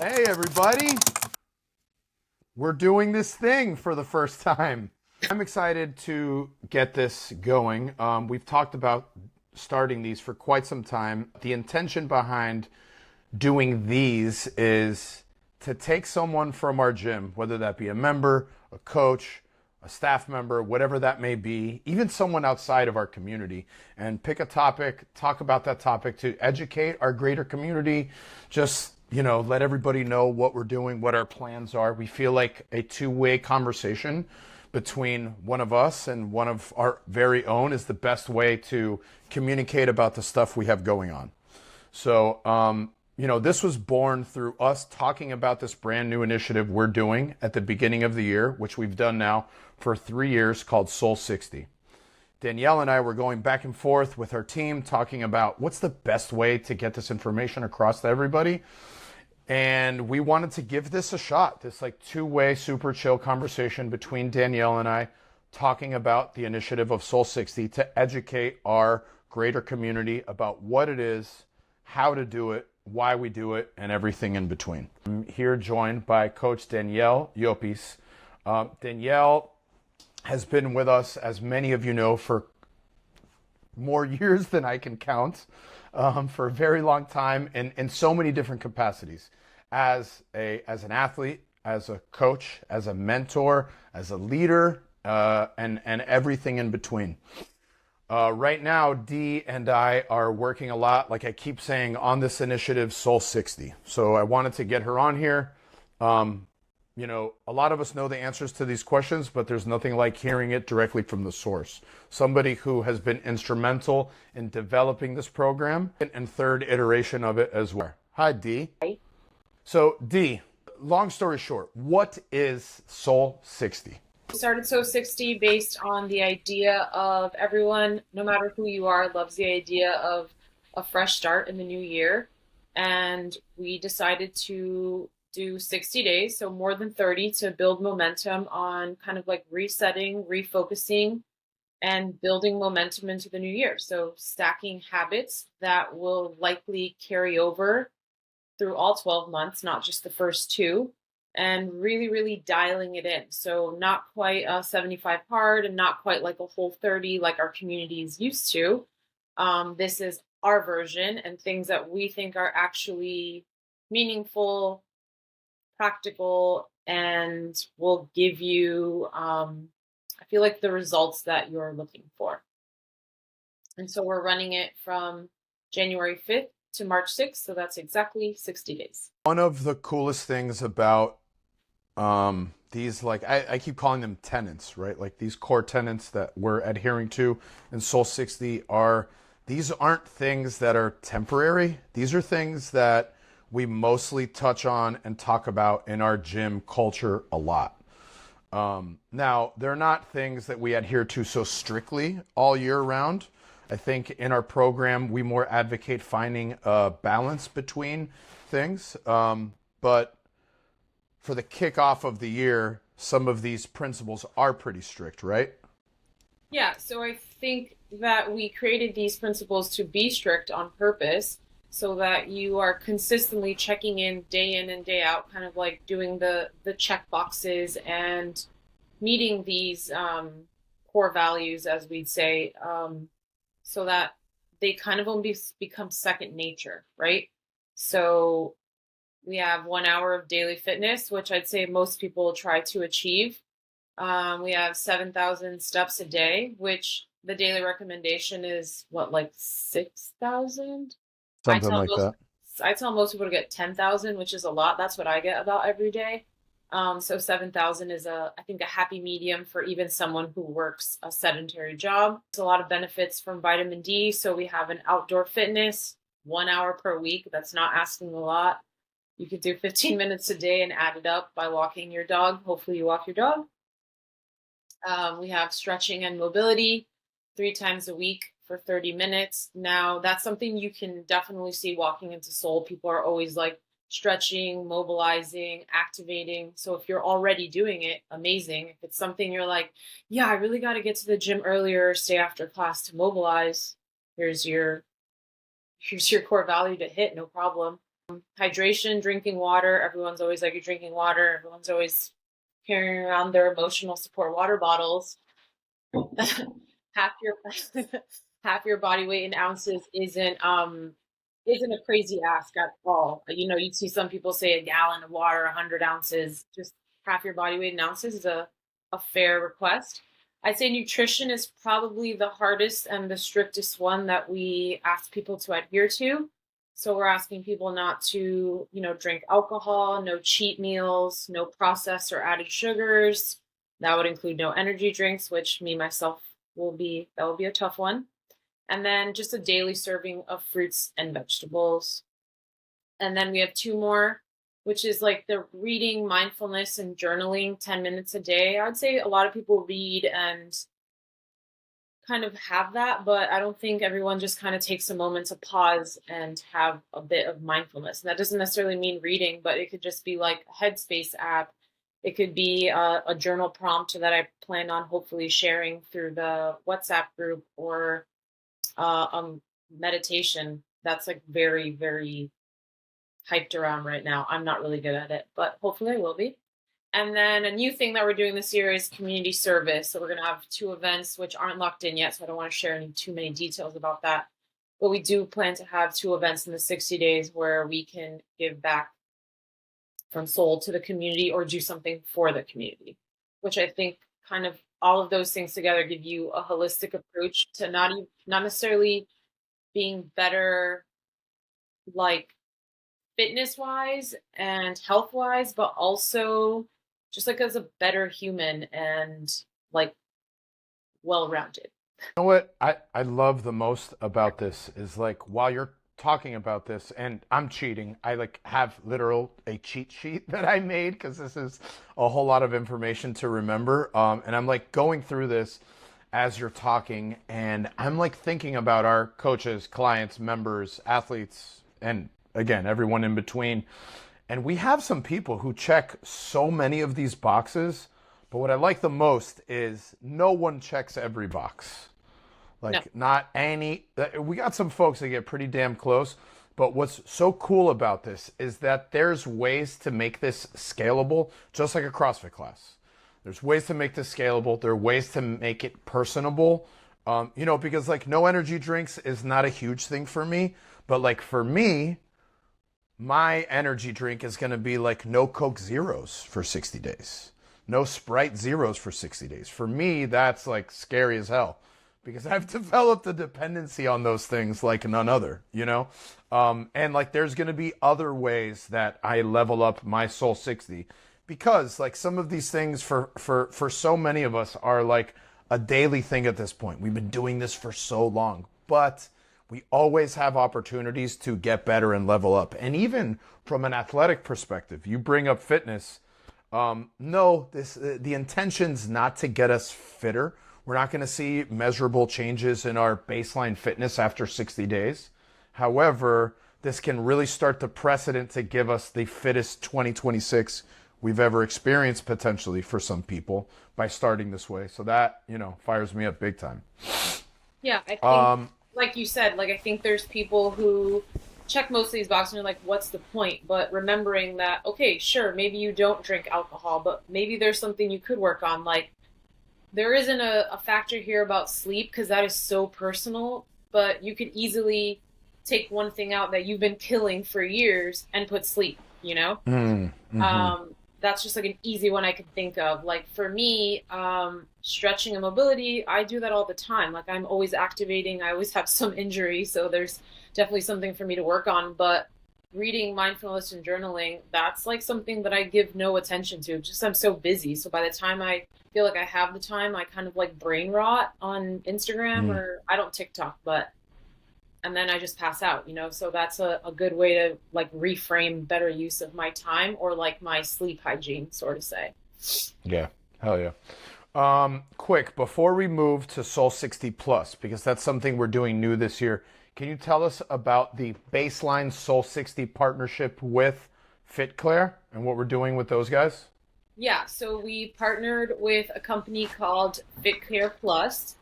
Hey, everybody. We're doing this thing for the first time. I'm excited to get this going. We've talked about starting these for quite some time. The intention behind doing these is to take someone from our gym, whether that be a member, a coach, a staff member, whatever that may be, even someone outside of our community, and pick a topic, talk about that topic to educate our greater community, just let everybody know what we're doing, what our plans are. We feel like a two-way conversation between one of us and one of our very own is the best way to communicate about the stuff we have going on. So, this was born through us talking about this brand new initiative we're doing at the beginning of the year, which we've done now for 3 years, called Soul 60. Danielle and I were going back and forth with our team talking about what's the best way to get this information across to everybody. And we wanted to give this a shot, this like two-way super chill conversation between Danielle and I talking about the initiative of Soul 60 to educate our greater community about what it is, how to do it, why we do it, and everything in between. I'm here joined by Coach Danielle Yopis. Danielle has been with us, as many of you know, for more years than I can count, for a very long time in so many different capacities. As an athlete, as a coach, as a mentor, as a leader, and everything in between. Right now, Dee and I are working a lot, like I keep saying, on this initiative, Soul 60. So I wanted to get her on here. A lot of us know the answers to these questions, but there's nothing like hearing it directly from the source. Somebody who has been instrumental in developing this program and third iteration of it as well. Hi, Dee. Hi. So, Dee, long story short, what is Soul 60? We started So 60 based on the idea of everyone, no matter who you are, loves the idea of a fresh start in the new year. And we decided to do 60 days, so more than 30, to build momentum on kind of like resetting, refocusing, and building momentum into the new year. So stacking habits that will likely carry over through all 12 months, not just the first two, and really, really dialing it in. So not quite a 75 hard and not quite like a whole 30 like our community is used to. This is our version and things that we think are actually meaningful, practical, and will give you, I feel like, the results that you're looking for. And so we're running it from January 5th to March 6th. So that's exactly 60 days. One of the coolest things about these, like I keep calling them tenets, right? Like these core tenets that we're adhering to in Soul 60 these aren't things that are temporary. These are things that we mostly touch on and talk about in our gym culture a lot. Now, they're not things that we adhere to so strictly all year round. I think in our program, we more advocate finding a balance between things. But for the kickoff of the year, some of these principles are pretty strict, right? Yeah, so I think that we created these principles to be strict on purpose so that you are consistently checking in and day out, kind of like doing the check boxes and meeting these core values, as we'd say, so that they kind of almost become second nature, right? So we have 1 hour of daily fitness, which I'd say most people try to achieve. We have 7,000 steps a day, which the daily recommendation is what, like 6,000? I Something tell like most that. I tell most people to get 10,000, which is a lot. That's what I get about every day. So 7,000 is I think a happy medium for even someone who works a sedentary job. There's a lot of benefits from vitamin D. So we have an outdoor fitness 1 hour per week. That's not asking a lot. You could do 15 minutes a day and add it up by walking your dog. Hopefully you walk your dog. We have stretching and mobility 3 times a week for 30 minutes. Now, that's something you can definitely see walking into Soul. People are always like stretching, mobilizing, activating. So if you're already doing it, amazing. If it's something you're like, yeah, I really got to get to the gym earlier, stay after class to mobilize, here's your core value to hit, no problem. Hydration, drinking water. Everyone's always like, you're drinking water. Everyone's always carrying around their emotional support water bottles. half your half your body weight in ounces isn't a crazy ask at all. You know, you'd see some people say a gallon of water, 100 ounces. Just half your body weight in ounces is a fair request. I'd say nutrition is probably the hardest and the strictest one that we ask people to adhere to. So we're asking people not to, drink alcohol, no cheat meals, no processed or added sugars. That would include no energy drinks, which me myself that will be a tough one. And then just a daily serving of fruits and vegetables. And then we have two more, which is like the reading, mindfulness, and journaling 10 minutes a day. I would say a lot of people read and kind of have that, but I don't think everyone just kind of takes a moment to pause and have a bit of mindfulness. And that doesn't necessarily mean reading, but it could just be like a Headspace app. It could be a journal prompt that I plan on hopefully sharing through the WhatsApp group, or meditation that's like very, very hyped around right now. I'm not really good at it, but hopefully I will be. And then a new thing that we're doing this year is community service. So we're going to have two events which aren't locked in yet, so I don't want to share too many details about that. But we do plan to have two events in the 60 days where we can give back from soul to the community or do something for the community, which I think kind of all of those things together give you a holistic approach to not necessarily being better, like fitness wise and health wise, but also just like as a better human and like well rounded. You know what I love the most about this is like while you're talking about this, and I'm cheating, I like have literal a cheat sheet that I made because this is a whole lot of information to remember. And I'm like going through this as you're talking, and I'm like thinking about our coaches, clients, members, athletes, and again, everyone in between. And we have some people who check so many of these boxes, but what I like the most is no one checks every box. No. Like, not any. We got some folks that get pretty damn close, but what's so cool about this is that there's ways to make this scalable, just like a CrossFit class. There's ways to make this scalable. There are ways to make it personable. Because like no energy drinks is not a huge thing for me, but like for me, my energy drink is going to be like no Coke Zeros for 60 days, no Sprite Zeros for 60 days. For me, that's like scary as hell because I've developed a dependency on those things like none other, And like there's going to be other ways that I level up my Soul 60 because like some of these things for so many of us are like a daily thing at this point. We've been doing this for so long, but we always have opportunities to get better and level up. And even from an athletic perspective, you bring up fitness. The intention's not to get us fitter. We're not going to see measurable changes in our baseline fitness after 60 days. However, this can really start the precedent to give us the fittest 2026 we've ever experienced potentially for some people by starting this way. So that, fires me up big time. Yeah, I think, like you said, like I think there's people who check most of these boxes and you're like, what's the point? But remembering that, okay, sure, maybe you don't drink alcohol, but maybe there's something you could work on. Like there isn't a factor here about sleep because that is so personal, but you could easily take one thing out that you've been killing for years and put sleep, That's just like an easy one I could think of. Like for me, stretching and mobility, I do that all the time. Like I'm always activating. I always have some injury, so there's definitely something for me to work on. But reading, mindfulness, and journaling, that's like something that I give no attention to. Just I'm so busy. So by the time I feel like I have the time, I kind of like brain rot on Instagram or I don't TikTok, but and then I just pass out, So that's a good way to like reframe better use of my time or like my sleep hygiene, sort of say. Yeah, hell yeah. Quick, before we move to Soul 60 Plus, because that's something we're doing new this year, can you tell us about the baseline Soul 60 partnership with FitClair and what we're doing with those guys? Yeah, so we partnered with a company called FitCare Plus,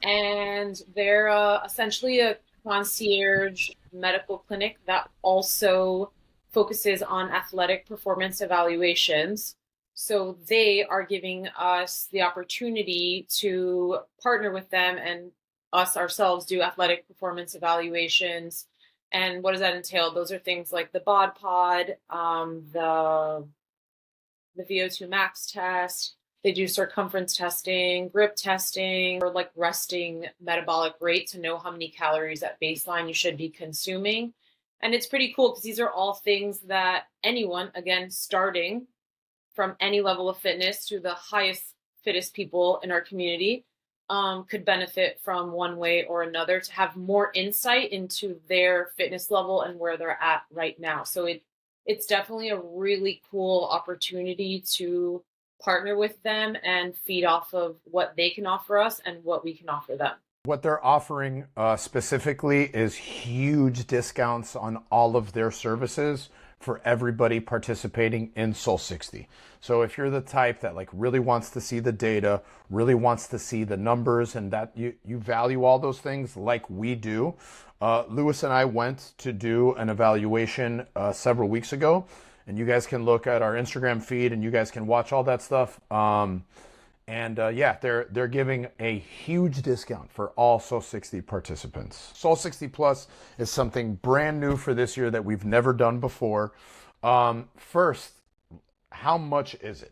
and they're essentially a concierge medical clinic that also focuses on athletic performance evaluations. So they are giving us the opportunity to partner with them and us ourselves do athletic performance evaluations. And what does that entail? Those are things like the bod pod, the VO2 max test. They do circumference testing, grip testing, or like resting metabolic rate to know how many calories at baseline you should be consuming. And it's pretty cool because these are all things that anyone, again, starting from any level of fitness to the highest, fittest people in our community, could benefit from one way or another to have more insight into their fitness level and where they're at right now. So it's definitely a really cool opportunity to partner with them and feed off of what they can offer us and what we can offer them. What they're offering specifically is huge discounts on all of their services for everybody participating in Soul 60. So if you're the type that like really wants to see the data, really wants to see the numbers, and that you value all those things like we do, Lewis and I went to do an evaluation several weeks ago, and you guys can look at our Instagram feed and you guys can watch all that stuff. Yeah, they're giving a huge discount for all Soul 60 participants. Soul 60 Plus is something brand new for this year that we've never done before. First, how much is it?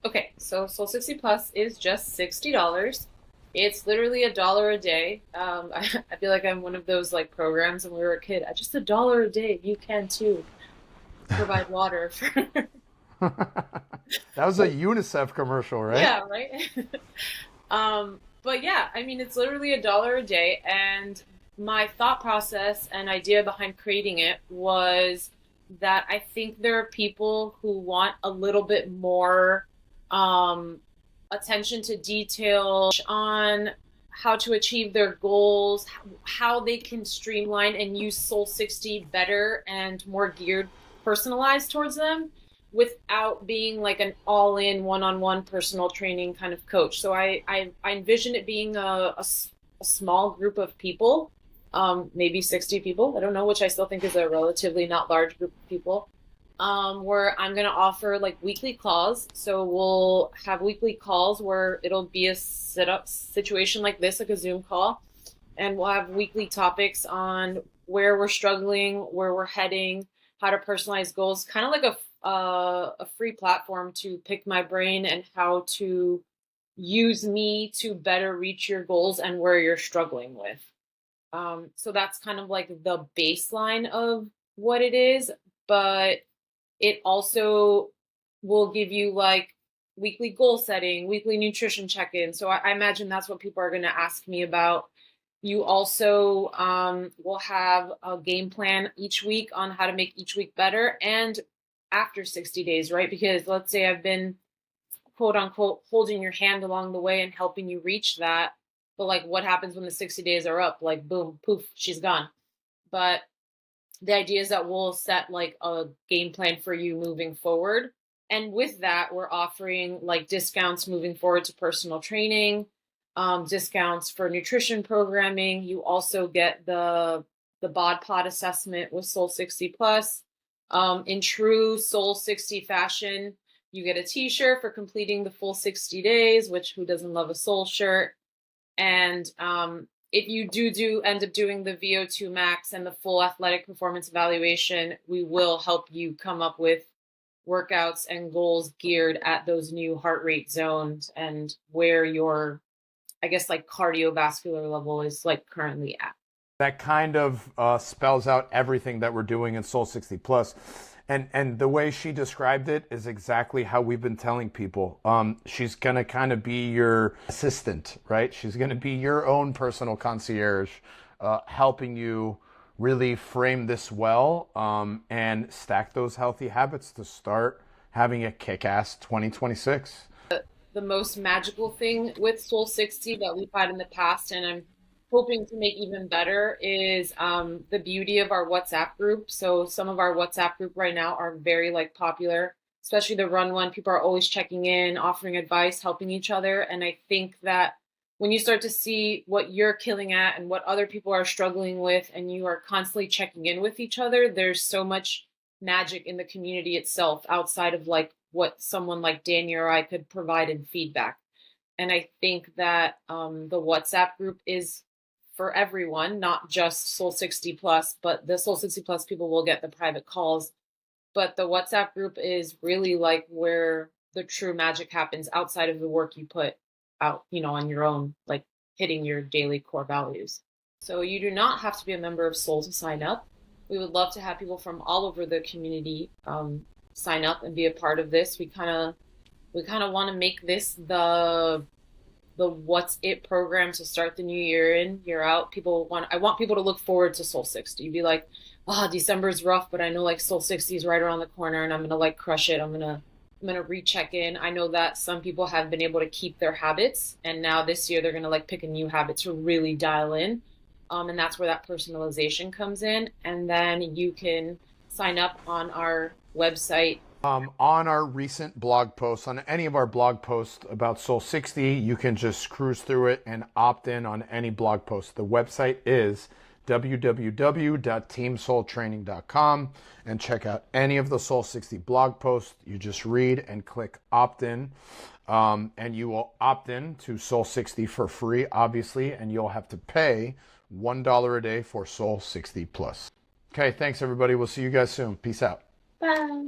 Okay, so Soul 60 Plus is just $60. It's literally $1 a day. I feel like I'm one of those like programs when we were a kid. At just $1 a day, you can too provide water for. That was a UNICEF commercial, right? Yeah, right. But yeah, I mean, it's literally $1 a day, and my thought process and idea behind creating it was that I think there are people who want a little bit more attention to detail on how to achieve their goals, how they can streamline and use Soul 60 better and more geared, personalized towards them without being like an all-in one-on-one personal training kind of coach. So I envision it being a small group of people, maybe 60 people, I don't know, which I still think is a relatively not large group of people, where I'm going to offer like weekly calls. So we'll have weekly calls where it'll be a sit-up situation like this, like a Zoom call, and we'll have weekly topics on where we're struggling, where we're heading, how to personalize goals, kind of like a free platform to pick my brain and how to use me to better reach your goals and where you're struggling with. So that's kind of like the baseline of what it is, but it also will give you like weekly goal setting, weekly nutrition check-in. So I imagine that's what people are going to ask me about. You also will have a game plan each week on how to make each week better and after 60 days, right? Because let's say I've been quote unquote holding your hand along the way and helping you reach that. But like what happens when the 60 days are up? Like boom, poof, she's gone. But the idea is that we'll set like a game plan for you moving forward. And with that, we're offering like discounts moving forward to personal training, discounts for nutrition programming. You also get the bod pod assessment with Soul 60 Plus. In true Soul 60 fashion, you get a t-shirt for completing the full 60 days, which who doesn't love a soul shirt? And if you do end up doing the VO2 max and the full athletic performance evaluation, we will help you come up with workouts and goals geared at those new heart rate zones and where your, I guess, like cardiovascular level is like currently at. That kind of spells out everything that we're doing in Soul 60 Plus. And the way she described it is exactly how we've been telling people. She's going to kind of be your assistant, right? She's going to be your own personal concierge, helping you really frame this well and stack those healthy habits to start having a kick-ass 2026. The most magical thing with Soul 60 that we've had in the past, and I'm hoping to make even better, is the beauty of our WhatsApp group. So some of our WhatsApp group right now are very like popular, especially the run one. People are always checking in, offering advice, helping each other. And I think that when you start to see what you're killing at and what other people are struggling with, and you are constantly checking in with each other, there's so much magic in the community itself outside of like what someone like Danielle or I could provide in feedback. And I think that the WhatsApp group is for everyone, not just Soul 60 Plus, but the Soul 60 Plus people will get the private calls. But the WhatsApp group is really like where the true magic happens outside of the work you put out, on your own, like hitting your daily core values. So you do not have to be a member of Soul to sign up. We would love to have people from all over the community sign up and be a part of this. We kind of want to make this the what's it program to start the new year in, year out. I want people to look forward to Soul 60. Be like, oh, December's rough, but I know like Soul 60 is right around the corner and I'm gonna like crush it. I'm gonna recheck in. I know that some people have been able to keep their habits, and now this year they're gonna like pick a new habit to really dial in. And that's where that personalization comes in. And then you can sign up on our website. On our recent blog posts, on any of our blog posts about Soul 60, you can just cruise through it and opt in on any blog post. The website is www.teamsoultraining.com, and check out any of the Soul 60 blog posts. You just read and click opt in, and you will opt in to Soul 60 for free, obviously, and you'll have to pay $1 a day for Soul 60 Plus. Okay, thanks everybody. We'll see you guys soon. Peace out. Bye.